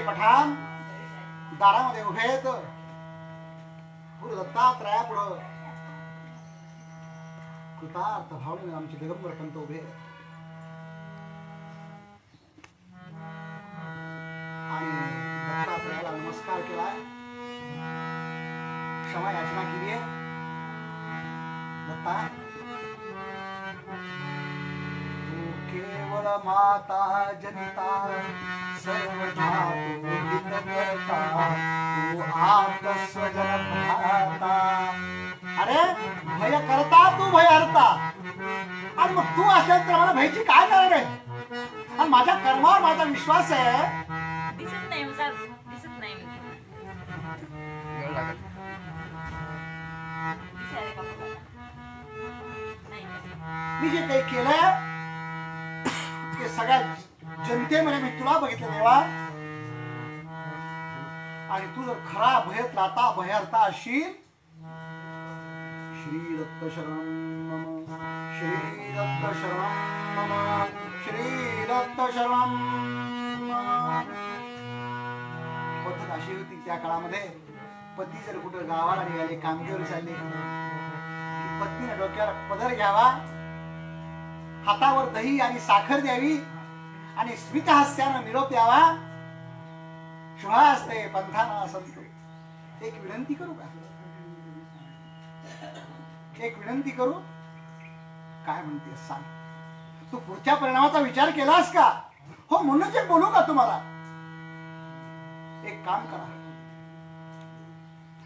पठाण दारामध्ये उभे आहेत. गुरु दत्तात्रयापुढं कृतार्थ भावनेने आमचे दिगंबर पंत उभे आहेत. आणि दत्तात्रयाला नमस्कार केलाय, क्षमा याचना केली आहे. दत्ता, तू केवळ माता जनिता सर्व धातू हितकर्ता, तू आप्त स्वजन भ्राता. अरे भय करता तू भय हरता. आणि मग तू असल्यानंतर मला भयची काय गरज आहे? आणि माझ्या कर्मावर माझा विश्वास आहे. दिसत नाही उसार, दिसत नाही वेळ लागत. दिसायला का बघा. नाही मी जे काही केलंय ते सगळ्या जनतेमध्ये मी तुला बघितलं देवा. आणि तू जर खरा भयत्राता भयहर्ता असशील, श्री दत्त शरणं मम, श्री दत्त शरणं मम, श्री दत्त शरणं मम. पद्धत अशी होती त्या काळामध्ये, पती जर कुठं गावाला निघाले, कामगिरी चालली, की पत्नीने डोक्यावर पदर घ्यावा, हातावर दही आणि साखर द्यावी आणि स्मितहास्यानं निरोप द्यावा. शुभास्ते पंथाना संतो. एक विनंती करू का? एक विनंती करू? काय म्हणते सांग. तू पुढच्या परिणामाचा विचार केलास का? हो म्हणूनच एक बोलू का तुम्हाला? एक काम करा,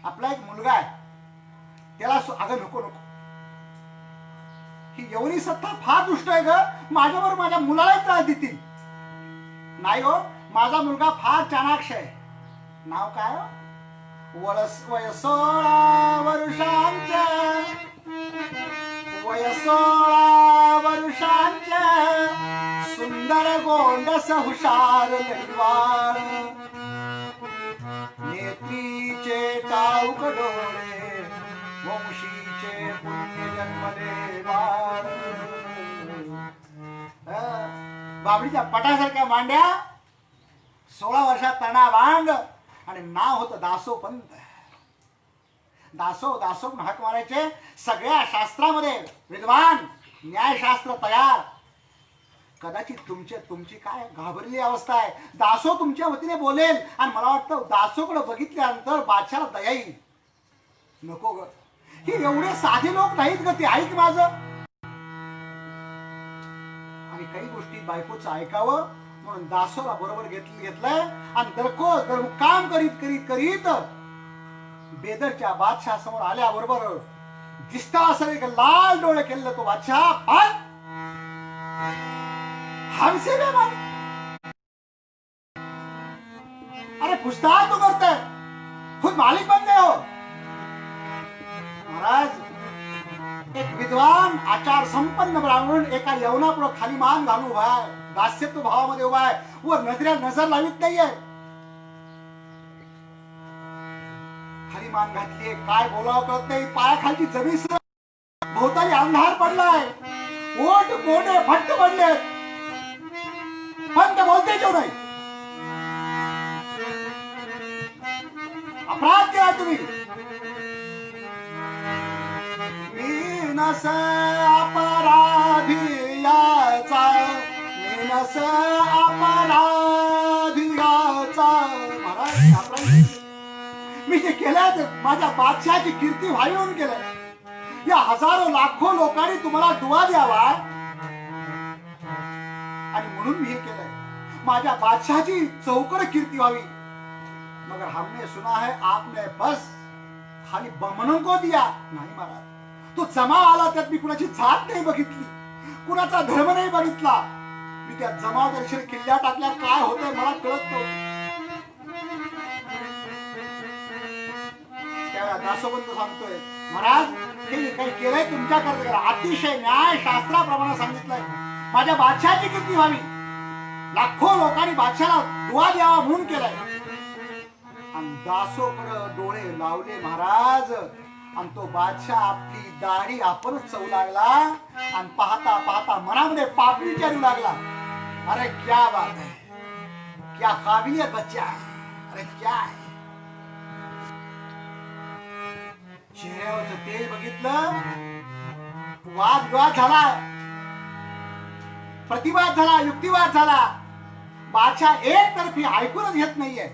आपला एक मुलगा आहे, त्याला अगं नको नको, ही यवनी सत्ता फार दुष्ट आहे ग, माझ्याबरोबर माझ्या मुलालाही त्रास देतील. नाही हो, माझा मुलगा फार चाणाक्ष आहे. नाव काय? वय 16 वर्षांच्या, वय 16 वर्षांच्या, सुंदर गोंडस हुशार लढवाळ, नेत्रीचे टाऊक डोळे, वंशीचे पुण्य जन्मले बाळ. बाबडीच्या पटासारख्या मांड्या, 16 वर्षात तणा वांग, आणि नाव होतं दासो पंत. दासो दासो हाक मारायचे. सगळ्या शास्त्रामध्ये विद्वान, न्यायशास्त्र तयार. कदाचित तुमची काय घाबरली अवस्था आहे. दासो तुमच्या वतीने बोलेल आणि मला वाटतं दासोकडे बघितल्यानंतर बादशाला दया येईल. नको ग, ही एवढे साधे लोक नाहीत ग, ते ऐक माझं. आणि काही गोष्टी बायकोचं ऐकावं म्हणून दासोला बरोबर घेतलंय आणि दरको काम करीत करीत करीत बेदरच्या बादशाह समोर आल्याबरोबर दिसता असं एक लाल डोळे केलेलं तो बादशाह, हमसे बेमान. अरे पुछताछ तो करते खुद मालिक बन गए हो. महाराज, एक विद्वान आचार संपन्न ब्राह्मण एका यवनापुढे खाली मान घालून उभा आहे, दास्यत्व भावामध्ये उभा आहे, वर नजर लावित नाहीये. खाली मान घातलीये, काय बोलावं कळत नाही, पायाखालची जमीन भोवताली अंधार पडलाय, ओठ कोडे फट्ट पडले, पण ते बोलते क्यों नाही? अपराध केला तुम्ही. मीनस अपराधी याचा, मीनस अपराधी याचा. महाराज, अपराधी मी जे केलं माझ्या बादशाची कीर्ती व्हावी म्हणून केलं. या हजारो लाखो लोकांनी तुम्हाला दुवा द्यावा आणि म्हणून मी हे केलंय. माझ्या बादशाची चौकड कीर्ती व्हावी. मगर हमने सुना है आपने बस खाली बमनों को दिया. नाही महाराज, तो जमाव आला त्यात मी कुणाची जात नाही बघितली, कुणाचा धर्म नाही बघितला. मी त्या जमाव दर्शन किल्ल्या टाकल्या, काय होतंय मला कळत नव्हतं. त्यावेळेला दासोबंद सांगतोय, महाराज हे काही केलंय तुमच्या करता अतिशय न्याय शास्त्राप्रमाणे सांगितलंय. माझ्या बादशाची कीर्ती व्हावी, लाखो लोकांनी बादशाला दुवा द्यावा म्हणून केलंय. आणि दासोकडे डोळे लावले महाराज, आणि तो बादशाह आपली दाढी आपणच चवू लागला आणि पाहता पाहता मनामध्ये पापडी विचारू लागला. अरे क्या बात है, क्या काबिलियत बच्चा है. अरे क्या आहे चेहऱ्यावरचं तेल बघितलं, वादविवाद झाला, प्रतिवाद झाला, युक्तिवाद झाला. बादशाह एकतर्फी ऐकूनच घेत नाहीये.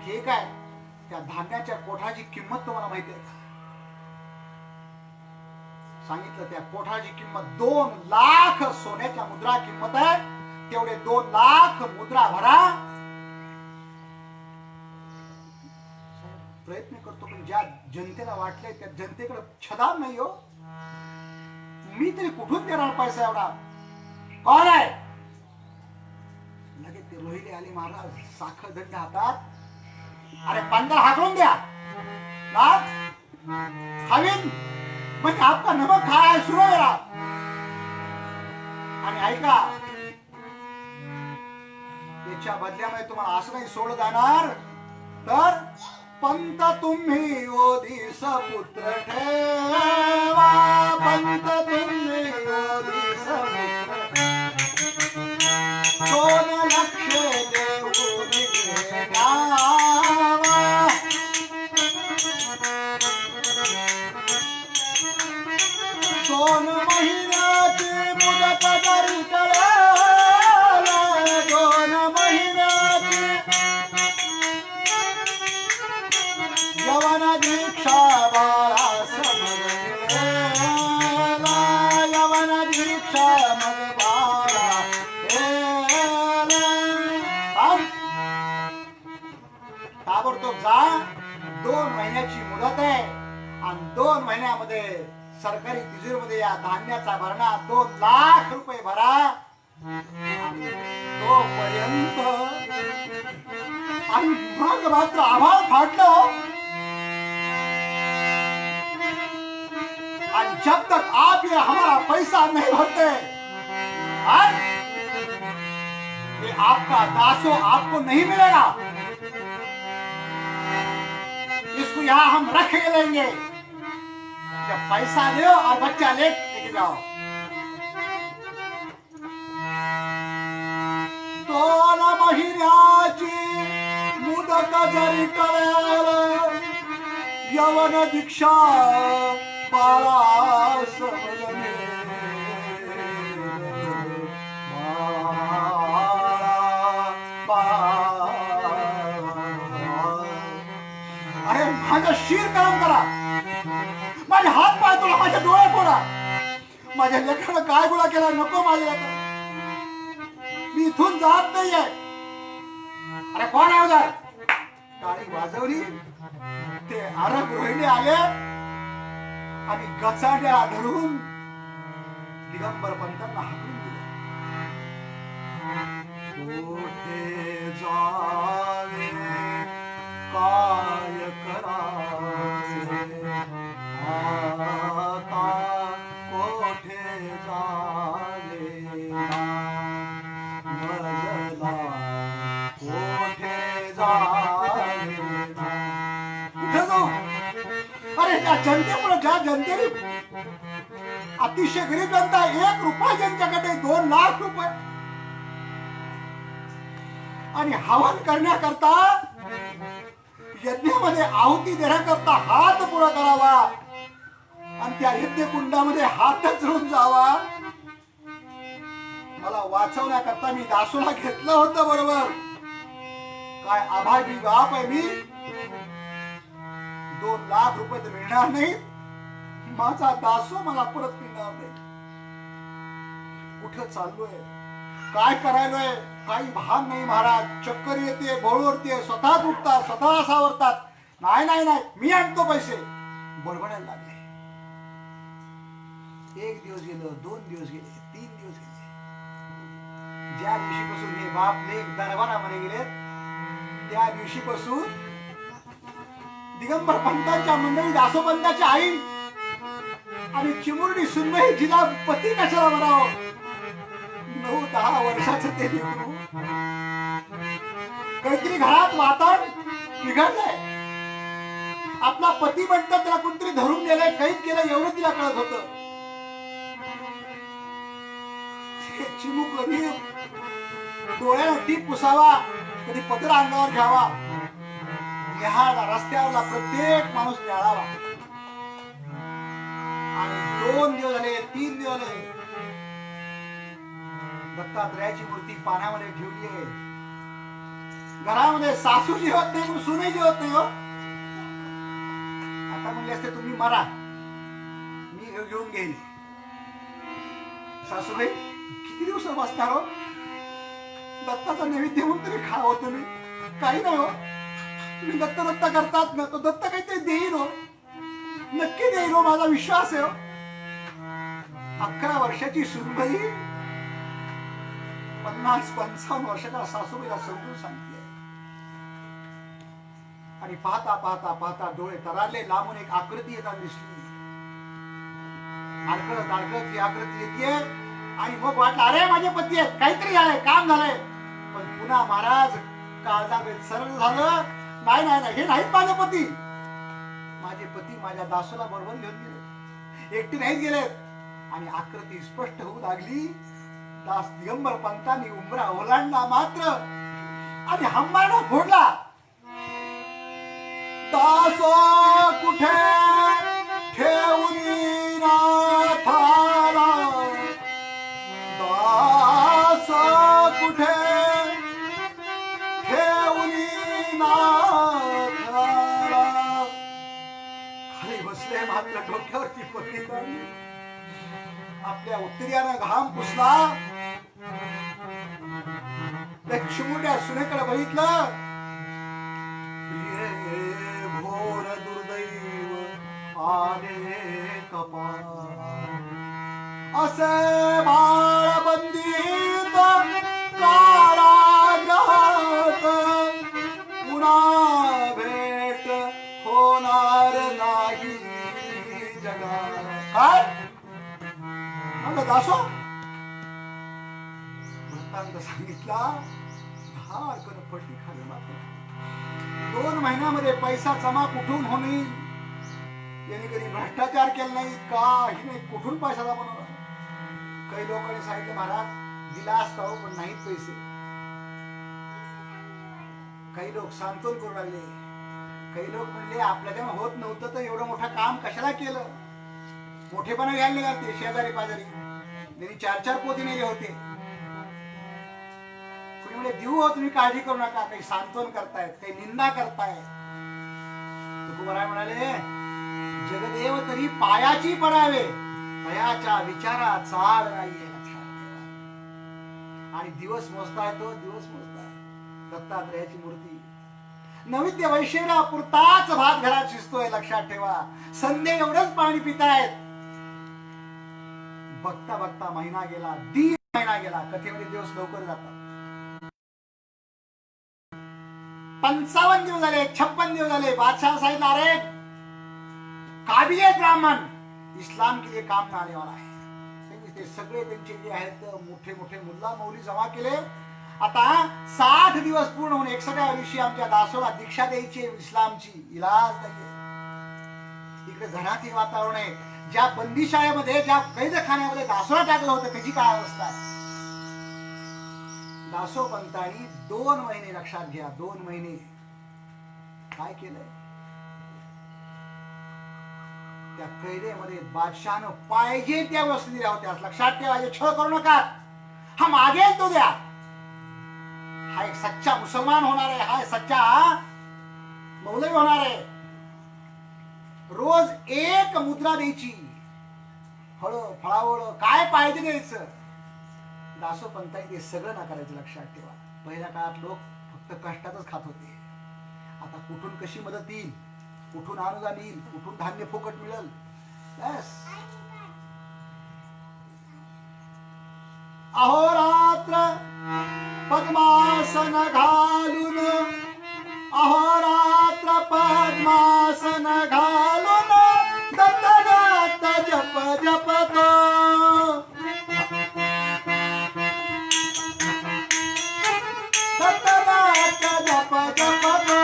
ठीक आहे, त्या धान्याच्या कोठाची किंमत तुम्हाला माहिती आहे का? सांगितलं त्या कोठाची किंमत 2 लाख सोन्याच्या मुद्रा किंमत आहे. तेवढे 2 लाख मुद्रा भरा. प्रयत्न करतो, पण ज्या जनतेला वाटले त्या जनतेकडे छदार नाही हो. मी तरी कुठून देणार पैसा एवढा? कोण आहे? लगेच ते रोहिले आले महाराज, साखर दंड हातात. अरे 15 हाकलून द्या नाथ खावीन, म्हणजे आपका नमक खाया है सुरू मेरा. आणि ऐका, त्याच्या बदल्यामध्ये तुम्हाला असं नाही सोडलं जाणार, तर पंत तुम्ही ओधीस पुत्र ठेवा, पंत तुम्ही ओधीस पुत्र, सोन लक्ष देऊ निघेनावा. दोन महिन्याची मुदत जरी टळाला, 2 महिन्याची यवन दीक्षा बाळा समजलेला, यवन दीक्षा मग बाळा ताबडतोब जा. 2 महिन्याची मुदत आहे आणि 2 महिन्यामध्ये सरकारी तिजोरीमध्ये या धान्याचा भरणा 2 लाख रुपये भरा. तोपर्यंत आणि मग मात्र आभाळ फाटलं. और जब तक आप ये हमारा पैसा नहीं भरते, ये आपका दासो आपको नहीं मिलेगा. इसको यहाँ हम रख के लेंगे. जब पैसा दो और बच्चा लेके जाओ. 2 महिन्याची मुदत जरी टळेल, यवन दीक्षा बाळा समजले, अरे माझं शिर गरम करा, माझे हात पाय तोडा, माझे डोळे फोडा, माझ्या लेकरानं काय गुन्हा केला नको माझ्या. मी इथून जात नाहीये. अरे कोण आहे उधर? टाळी वाजवली. ते अरब रोहिणी आले आणि गचाड्या धरून दिगंबर पंतांना हाकलून दिले. कोठे जावे काय करावे, आता कोठे जावे मजला, कोठे जावे. कुठे जाऊ? अरे त्या जनतेमुळे, ज्या जनतेने अतिशय गरीब जनता, 1 रुपया ज्यांच्याकडे 2 लाख रुपये, आणि हवन करण्याकरता, यज्ञामध्ये आहुती देण्याकरता हात पुढे करावा आणि त्या यज्ञ कुंडामध्ये हातच रोवून जावा. मला वाचवण्याकरता मी दासोला घेतलं होतं बरोबर. काय आभारी बाप आहे मी. 2 लाख रुपये तर मिळणार नाही, माझा दासो मला परत मिळणार नाही. कुठं चाललोय, काय करायलोय काही भान नाही महाराज. चक्कर येते, भोळवरते, स्वतःच उठतात, स्वतः सावरतात. नाही नाही नाही, मी आणतो पैसे. बडबडायला लागले. 1 दिवस गेलं, 2 दिवस गेले, 3 दिवस गेले. ज्या दिवशीपासून हे बाप लेक दरबारामध्ये गेले, त्या दिवशीपासून दिगंबर पंतांच्या मंडळी, दासोपंताची आई आणि चिमुरडी सुनबाई, जिला पती कशाला म्हणावं, 9-10 वर्षाचं ते लेकरू. काहीतरी घरात वातावरण बिघडलंय. आपला पती म्हणतात, त्याला कोणतरी धरून गेलंय, कैद केलं, एवढं तिला कळत होतं. चिमुक कधी डोळ्याला टीप पुसावा, कधी पदर अंगावर घ्यावा, न्याहाळा रस्त्यावरला प्रत्येक माणूस न्याहाळावा. आणि 2 दिवस झाले, 3 दिवस झाले, दत्तात्रयाची मूर्ती पाण्यामध्ये ठेवली आहे. घरामध्ये सासू जेवत नाही, पण सुनही जेवत नाही हो. आता म्हणले असते तुम्ही मरा, मी घेऊन घेईल. सासूबाई किती दिवस बसणार हो? दत्ताचा नैवेद्य म्हणून तरी खावं तुम्ही. काही नाही हो, तुम्ही दत्त दत्त करतात ना, तो दत्त काहीतरी देईन हो, नक्की देईन हो, माझा विश्वास आहे हो. 11 वर्षाची सुनबाई 50-55 वर्षाच्या सासूबाईला समजून सांगते. आणि पाहता पाहता पाहता डोळे तरारले, लांबून एक आकृती येताना दिसली. अडकळत अडकळत ती आकृती येते. आणि मग वाटलं अरे माझे पती आहेत, काहीतरी झालंय, काम झालंय. पण पुन्हा महाराज काळजावेत सरळ झालं. नाही नाही नाही, हे नाहीत माझे पती. माझे पती माझ्या दासूला बरोबर घेऊन गेले, एकटी नाहीत गेलेत. आणि आकृती स्पष्ट होऊ लागली. दास दिगंबर पंतांनी उंबरा ओलांडला मात्र आणि हंबारडा फोडला. दासो कुठे ठेवली नाथाला, दास कुठे ठेवली नाथाला. खाली बसले, मात्र डोक्यावरची पट्टी काढली, आपल्या उत्तरीयानं घाम पुसला. त्या चिमुट्या सुनेकडे बघितलं. घोर दुर्दैव आले कपाळ, असे बाळ बंदीत कारागृहात, पुन्हा भेट होणार नाही जगात. काय माझा दासो वृत्तांत सांगितला. धाडकन पट्टी खाली मात्र 2 महिन्यामध्ये पैसा जमा कुठून होईल? याने कधी भ्रष्टाचार केला नाही, काही नाही, कुठून पैसा जमा होणार? काही लोकांनी सांगितलं महाराज दिला असता हो, पण नाहीत पैसे. काही लोक सांत्वन करू लागले. काही लोक म्हणले आपल्याच्यानं होत नव्हतं तर एवढं मोठं काम कशाला केलं? मोठेपणा घ्यायला निघाले ते शेजारी पाजारी. त्यांनी 4-4 पोते नेले होते. कोणी म्हणजे देऊ हो, तुम्ही काळजी करू नका. काही सांत्वन करतायत, काही निंदा करतायत. तुकोबाराय म्हणाले जगदेव तरी पायाची पडावे, तयाच्या विचारा चाड नाहीये, लक्षात ठेवा. आणि दिवस मोजताय, तो दिवस मोजताय. दत्तात्रयाची मूर्ती नैवेद्य वैशिष्ट्य पुरताच भात घरात शिजतोय, लक्षात ठेवा. संध्या एवढंच पाणी पितायत. बघता बघता महिना गेला, 1.5 महिना गेला. कथेमध्ये दिवस लवकर जातात. 55 दिवस झाले, 56 दिवस झाले. बादशाह सांगितलं अरे काबिल ब्राह्मण इस्लाम के लिए काम में आने वाला है. ते सगळे त्यांचे जे आहेत मोठे मोठे मुल्ला मौली जमा केले. आता 60 दिवस पूर्ण होऊन 61व्या दिवशी आमच्या दासोला दीक्षा द्यायची इस्लामची. इलाज नाहीये. इकडे घरातील वातावरण आहे. ज्या बंदीशाळेमध्ये, ज्या कैदखान्यामध्ये दासोला टाकलं होतं त्याची काय अवस्था आहे? दासो पंतांनी 2 महिने, लक्षात घ्या, 2 महिने काय केलंय? त्या कैदेमध्ये बादशहानं पाहिजे त्या वस्तू दिल्या होत्या. लक्षात ठेवायचे, छळ करू नका. हा मागेल तो द्या. हा एक सच्चा मुसलमान होणार आहे, हा सच्चा मौलवी होणार आहे. रोज 1 मुद्रा द्यायची. फळावळ काय पाहिजे द्यायचं. दासो पंतांनी ते सगळं नाकारायचं. लक्षात ठेवा. पहिल्या काळात लोक फक्त कष्टातच खात होते. आता कुठून कशी मदत येईल, कुठून अनुदान येईल, कुठून धान्य फुकट मिळेल. बस अहोरात्र पद्मासन घालून, अहोरात्र पद्मासन घालून दत्त दत्त जप जपतो. दत्त दत्त जप जपतो.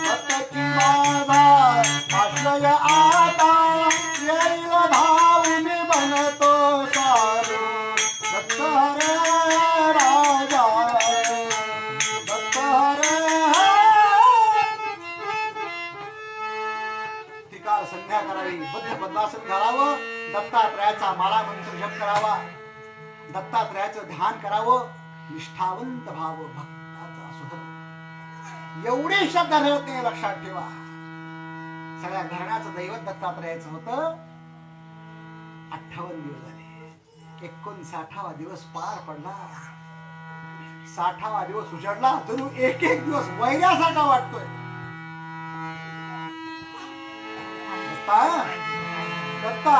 दत्तची माझा आश्रय आता येईल धावून बनतो सारू. दत्त हरे राजा दत्त हरे त्रिकाल संध्या करावी, बुद्ध पद्मासन घालावं, दत्तात्रयाचा माळा मंत्र जप करावा, दत्तात्रयाचं ध्यान करावं, निष्ठावंत भाव भक्ताचा सुधर. एवढी श्रद्धा धरत नाही, लक्षात ठेवा. सगळ्या घराण्याचं दैवत दत्तात्रयाचं होतं. 58 दिवस झाले, 59वा दिवस पार पडला, 60वा दिवस उजाडला. जणू एक एक दिवस वैऱ्यासारखा वाटतोय. दत्ता दत्ता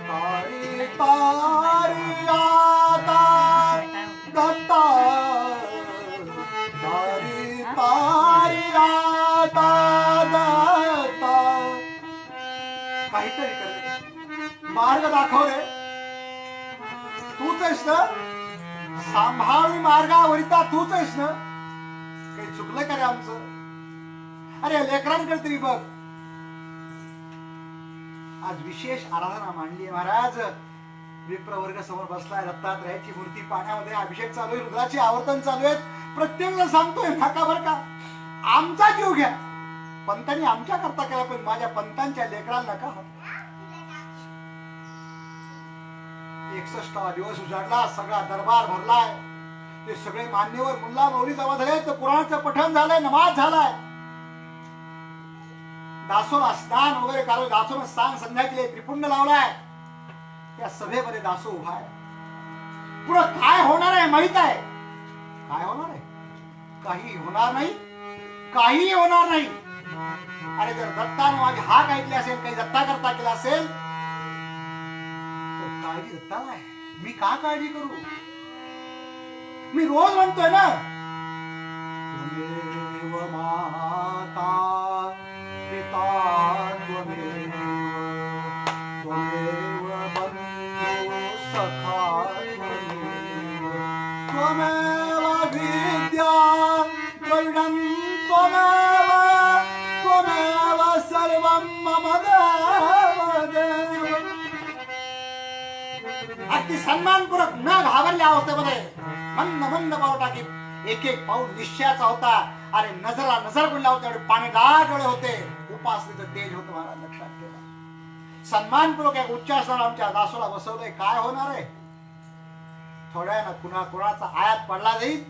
तारी तारी आता दत्ता तारी तारी आता दत्ता. काहीतरी कर रे, मार्ग दाखव रे. तूच आहेस ना सांभाळी मार्गावरिता, तूच आहेस ना. काही चुकलं का रे आमचं? अरे लेकरांकडे तरी बघ. आज विशेष आराधना मांडली महाराज. विप्रवर्ग समोर बसलाय, दत्तात्रयाची मूर्ती पाण्यामध्ये अभिषेक चालू आहे, रुद्राची आवर्तन चालू आहेत. प्रत्येकाला सांगतोय नका बर का, आमचा जीव घ्या. पंतांनी आमच्या करता केला, पण माझ्या पंतांच्या लेकरांना नका. 61वा दिवस उजाडला, सगळा दरबार भरलाय. ते सगळे मान्यवर मुल्ला मौली जमा झाले, तर कुराणाचं पठण झालंय, नमाज झालाय. दासोला स्नान वगैरे करून दासोला स्नान संध्या केली, त्रिपुंड लावलाय. त्या सभेमध्ये दासो उभा आहे. पुढं काय होणार आहे माहित आहे? काय होणार आहे? काही होणार नाही, काही होणार नाही. अरे जर दत्ताने माझी हाक ऐकली असेल, काही दत्ता करता केला असेल, तर काळजी दत्ताला आहे. मी का काळजी करू? मी रोज म्हणतोय ना, त्वमेव माता पिता त्वमेव त्वमेव बंधु सखा त्वमेव त्वमेव विद्या द्रविडं त्वमेव त्वमेव सर्वं मम देव. अगदी सन्मानपूर्वक न घाबरल्या अवस्थेमध्ये मंद मंद पाऊल टाकी, एक एक पाऊल निश्चयाचा होता. अरे नजरला नजर पडला होता, पाणी डोळे होते. उपासनेचं तेज होतं महाराज, लक्षात ठेवा. सन्मानपूर्वक एक उच्चासनावर आमच्या दासोला बसवलंय. काय होणार आहे? थोड्या ना कुणाचा आयात पडला जाईल,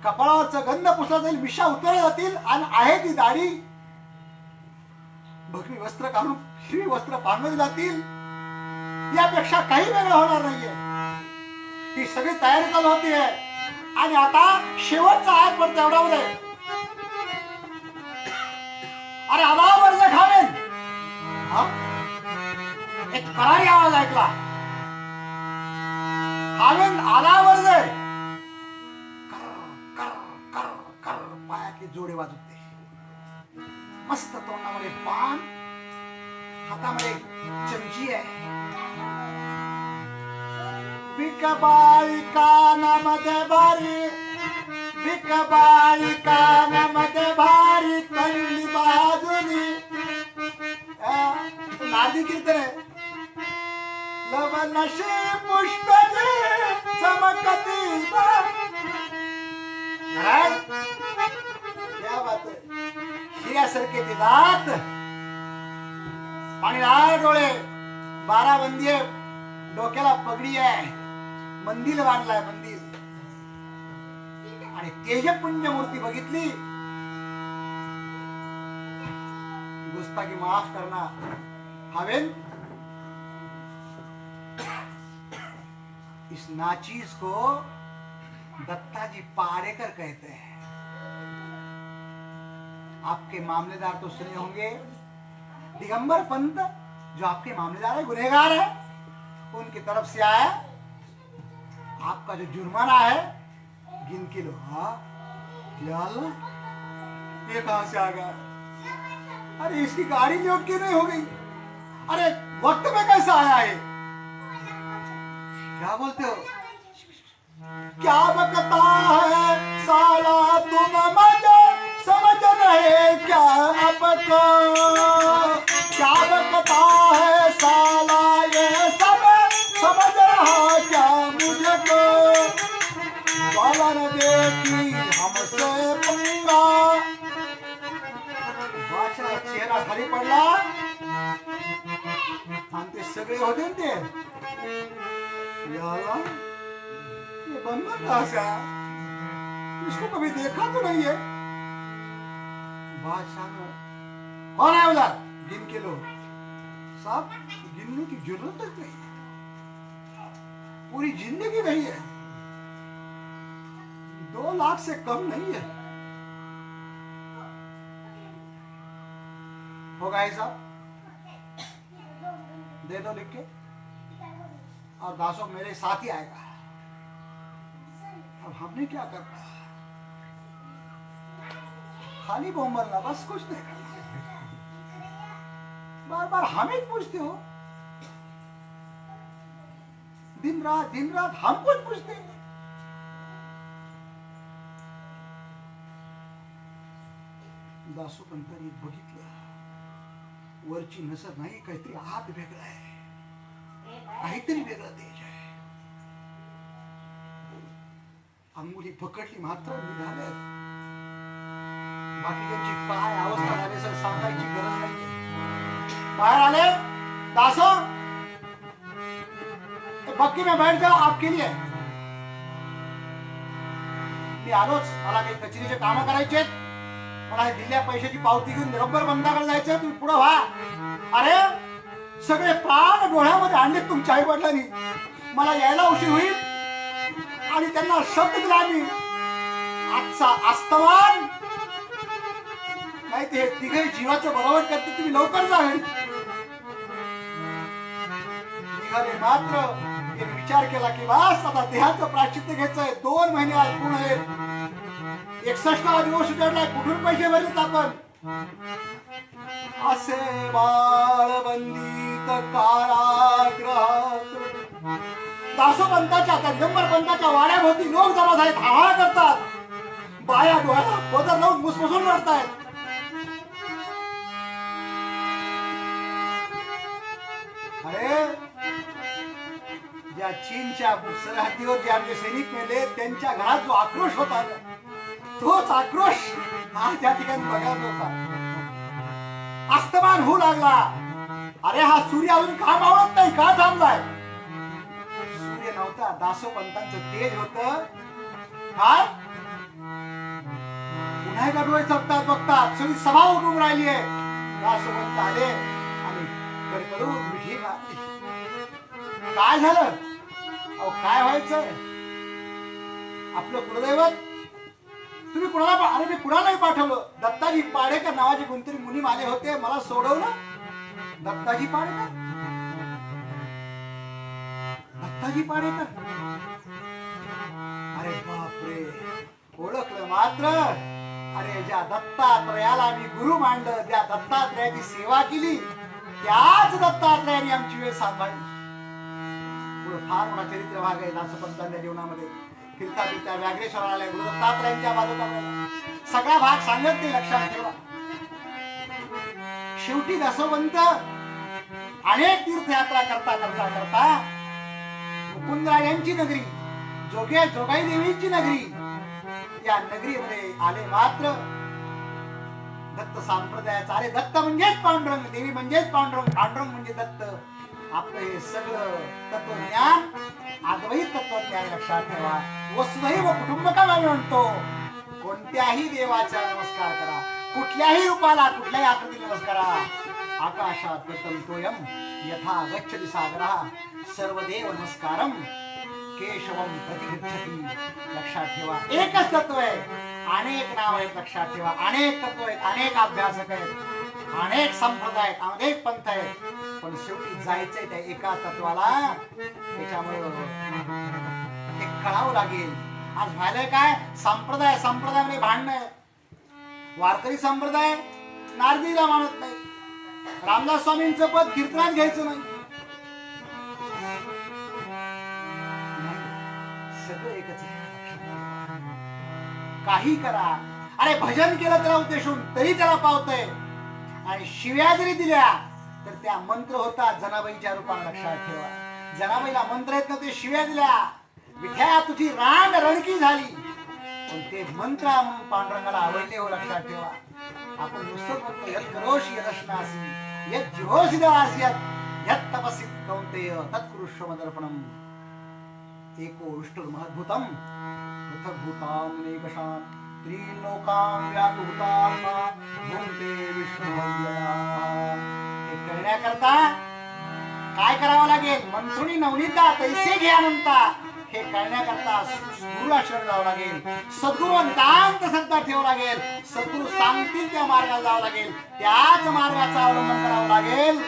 कपाळावरचं गंध पुसला जाईल, मिशा उतरल्या जातील, आणि आहे ती दाढी भगवी वस्त्र काढून हिरवी वस्त्र पांघरली जातील. यापेक्षा काही वेगळं होणार नाहीये. ती सगळी तयारी चालू होतीये, आणि आता शेवटचा आयात पडतो एवढ्यामध्ये. अरे आला वर्ज खावेन. एक करारी आवाज ऐकला, खावेन आला वर्ज. पायातले जोडे वाजवते, मस्त तोंडामध्ये पान, हातामध्ये चमची आहे. बिकबाळी कानामध्ये भारी, बिकबाळी कानामध्ये भारी, तंडी बाजूनी. नादी कीर्तन आहे. लवनशी पुष्पजी चमकती. क्या बात आहे. हिऱ्यासारखे ते दात, पाणीदार डोळे, 12 बंदी आहे, डोक्याला पगडी आहे, मंदिर बांधलाय मंदिर. आणि तेजपुंज मूर्ती बघितली, गुस्ताखी माफ करना हवेन. इस नाचीज को दत्ताजी पाड़ेकर कहते हैं. आपके मामलेदार तो सुने होंगे, दिगंबर पंत जो आपके मामलेदार है, गुनहगार है, उनकी तरफ से आया. आपका जो जुर्माना है गिन के लो. हाँ या अल्लाह, ये कहां से आ गया? अरे इसकी गाड़ी न्यूट क्यों नहीं हो गई? अरे वक्त में कैसा आया है? क्या बोलते हो? क्या बकता है साला तुम मजा समझ रहे क्या आपको? क्या बकता है साला ये सब खाली पडला आणि ते सगळे होते ना ते याला ये बनना कहाँ से आया? इसको कभी देखा तो नहीं है। बादशाह ने कौन है उधर? गिन के लो। साहब गिनने की जरूरत तक नहीं, पूरी जिंदगी नहीं है, 2 लाख से कम नहीं है। होगा ही साहब, दे दो लिख के, और दासो मेरे साथ ही आएगा। अब हमने क्या करना? खाली बोंबलना, बस कुछ नहीं करना। बार बार हमें पूछते हो, दिन रात हम कुछ पूछते हैं। दासो पंतांनी बघितलं, वरची नजर नाही, काहीतरी आत वेगळं आहे, काहीतरी वेगळं तेज आहे. अंगुली पकडली मात्र निघाले. बाकीच्यांची काय अवस्था झाली सर सांगायची गरज नाहीये. बाहर आले, दासो बक्की में बैठ जाओ, आपके लिए. मी आलोच, मला काही कचेरीचे काम करायचे, मला हे दिल्या पैशाची पावती घेऊन रब्बर बंदाकडे जायचं. तुम्ही पुढे व्हा. अरे सगळे प्राण डोळ्यामध्ये आणले तुमच्या आई वडिलांनी. मला यायला उशीर होईल आणि त्यांना शब्द दिला मी, आजचा अस्तमान नाही ते तिघे जीवाचं बरोबर करते, तुम्ही लवकर जा. निघाले मात्र एक विचार केला की बस आता देहाचं प्राश्चित्य घ्यायचंय. 2 महिने आज पूर्ण आहेत, 61वा दिवस उजाडलाय, कुठून पैसे भरलेत आपण? असे बाळबंदीत कारागृहात दासोपंताच्या दिगंबर पंताच्या वाड्याभोवती लोक जमा झालेत, हाहा करतात. बाया डोळ्याला पदर लावून मुसमुसून रडतायत. अरे ज्या चीनच्या सरहद्दीवर जे आमचे सैनिक मेले त्यांच्या घरात जो आक्रोश होता तोच आक्रोश आज त्या ठिकाणी बघायला होता. अस्तमान होऊ लागला. अरे हा सूर्य अजून का मावळत नाही, का थांबलाय? सूर्य नव्हता, दासोपंतांचं तेज होत. काय पुन्हा एकदा डोळे चपतात बघतात, सगळी सभा उठून राहिली आहे. दासोपंत आले आणि कडकडून मिठी मारली. काय झालं? अहो काय व्हायचंय? आपलं कुलदैवत तुम्ही कुणाला, अरे मी कुणालाही पाठवलं. दत्ताजी पाडेकर नावाचे कोणतरी मुनीम आले होते, मला सोडवलं. दत्ताजी पाडेकर, दत्ताजी पाडेकर, अरे बापरे, ओळखलं मात्र. अरे ज्या दत्तात्रयाला मी गुरु मानलं, ज्या दत्तात्रयाची सेवा केली, त्याच दत्तात्रयाने आमची वेळ सांभाळली. फार मोठा चरित्र भाग आहे दासोपंतांच्या जीवनामध्ये. फिरता फिरता व्याघ्रेश्वराला आलाय, गुरु दत्तात्रयांच्या बाजूला सगळा भाग सांगत नाही, लक्षात ठेवा. शेवटी दासोपंत अनेक तीर्थयात्रा करता करता करता मुकुंदराजांची नगरी, जोगाई देवीची नगरी, या नगरीमध्ये आले. मात्र दत्त संप्रदायाचा, अरे दत्त म्हणजेच पांडुरंग, देवी म्हणजेच पांडुरंग, पांडुरंग म्हणजे दत्त. आपलं हे सगळं तत्वज्ञान अद्वैत तत्वज्ञान लक्षात ठेवा. वसुधैव कुटुंबकम आम्ही म्हणतो. कोणत्याही देवाचा नमस्कार करा, कुठल्याही रूपाला, कुठल्याही आकृतीला नमस्कारा. आकाशात प्रथम तोयम यथा गच्छति सागरः सर्वदेव नमस्कारम केशवम प्रतिगच्छति. लक्षात ठेवा, एकच तत्व आहे, अनेक नाव आहेत. लक्षात ठेवा, अनेक तत्व आहेत, अनेक अभ्यासक आहेत, अनेक संप्रदाय आहेत, अनेक पंथ आहेत, पण शेवटी जायचंय त्या एका तत्वाला. त्याच्यामुळे हे कळावं लागेल. आज व्हायलंय काय? संप्रदायामध्ये भांडणं आहेत. वारकरी संप्रदाय नारदीला मानत नाही, रामदास स्वामींचं पद कीर्तनात घ्यायचं नाही. सगळं एकच आहे. काही करा, अरे भजन केलं त्याला उद्देशून तरी त्याला पावतंय, आणि शिव्या जरी दिल्या तर त्या मंत्र होतात जनाबाईच्या रूपाने. लक्षात ठेवा, जनाबाईला मंत्र येत नव्हते, शिव्या दिल्या. विठ्या तुझी रांग रणकी झाली, पण ते मंत्र म्हणून पांडुरंगाला आवडले हो, लक्षात ठेवा. आपण नुसतं म्हणतो यत् करोषि यदश्नासी यत् जिहोषि दरास्यत् यत् तपस्सित कौन्तेय तत्कुरुष्व मदर्पणम्. एको विष्णुर्महद्भुतम् पृथग्भूतान्यनेकशान् त्रीन् लोकान् व्यापृतात्मा भुङ्क्ते विष्णुव्ययाः. हे करण्याकरता काय करावं लागेल? मंत्रुणी नवनीता तैसे घे अनंता. हे करण्याकरता गुरुला शरण जावं लागेल, सद्गुरू नितांत सत्ता ठेवावं लागेल, सद्गुरू सांगतील त्या मार्गाला जावं लागेल, त्याच मार्गाचा अवलंबन करावं लागेल.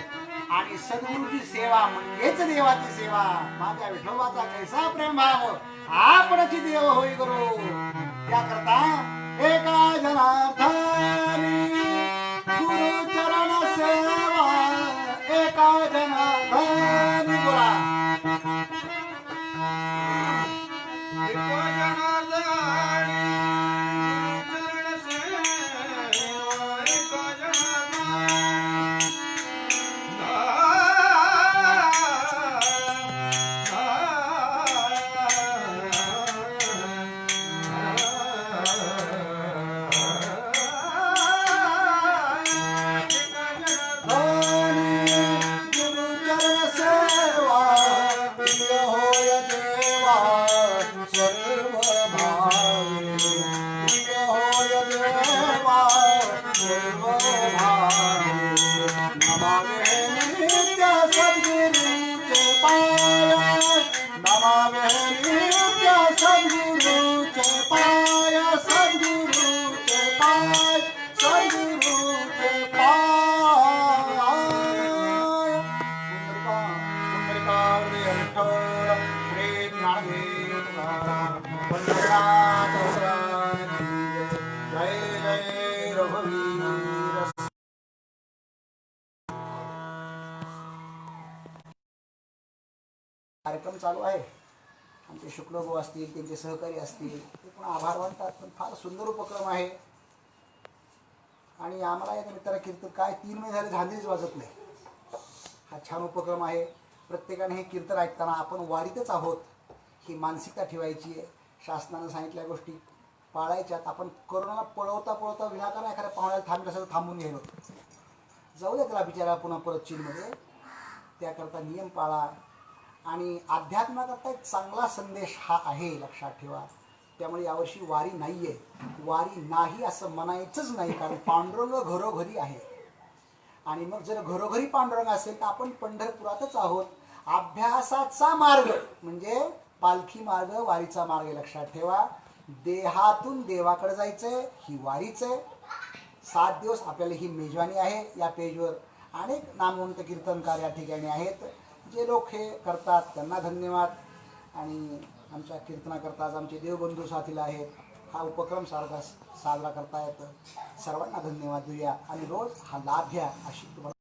आणि सद्गुरूची सेवा म्हणजेच देवाची सेवा. माझ्या विठोबाचा कैसा प्रेम भाव, आपणची देव होई गुरु. त्याकरता एका जनार्दनी गुरु चरण सेवा, एका जनार्दनी बोला. कार्यक्रम चालू आहे. आमचे शुक्लभाऊ असतील, त्यांचे सहकारी असतील, ते पण आभार मानतात. पण फार सुंदर उपक्रम आहे. आणि आम्हाला या निमित्तानं कीर्तन काय 3 महिने झाले झांजरीच वाजत नाही. हा छान उपक्रम आहे. प्रत्येकाने हे कीर्तन ऐकताना आपण वारीतच आहोत ही मानसिकता ठेवायची आहे. शासनानं सांगितल्या गोष्टी पाळायच्यात. आपण कोरोनाला पळवता पळवता विनाकारण एखाद्या पाहुण्याला थांबून गेलो, जाऊ द्या त्याला बिचारा पुन्हा परत चीनमध्ये. त्याकरता नियम पाळा. आणि अध्यात्माकरता एक चांगला संदेश हा आहे, लक्षात ठेवा. त्यामुळे यावर्षी वारी नाही आहे. वारी नाही असं म्हणायचंच नाही, कारण पांडुरंग घरोघरी आहे. आणि मग जर घरोघरी पांडुरंग असेल तर आपण पंढरपुरातच आहोत. अभ्यासाचा मार्ग म्हणजे पालखी मार्ग, वारीचा मार्ग लक्षात ठेवा. देहातून देवाकडे जायचंय, ही वारीच आहे. 7 दिवस आपल्याला ही मेजवानी आहे. या पेजवर अनेक नामवंत कीर्तनकार या ठिकाणी आहेत. जे लोक हे करतात त्यांना धन्यवाद. आणि आमच्या कीर्तनाकरता आज आमचे देवबंधू साथीला आहेत. हा उपक्रम साजरा करतायत. सर्वांना धन्यवाद देऊया आणि रोज हा लाभ घ्या अशी तुम्हाला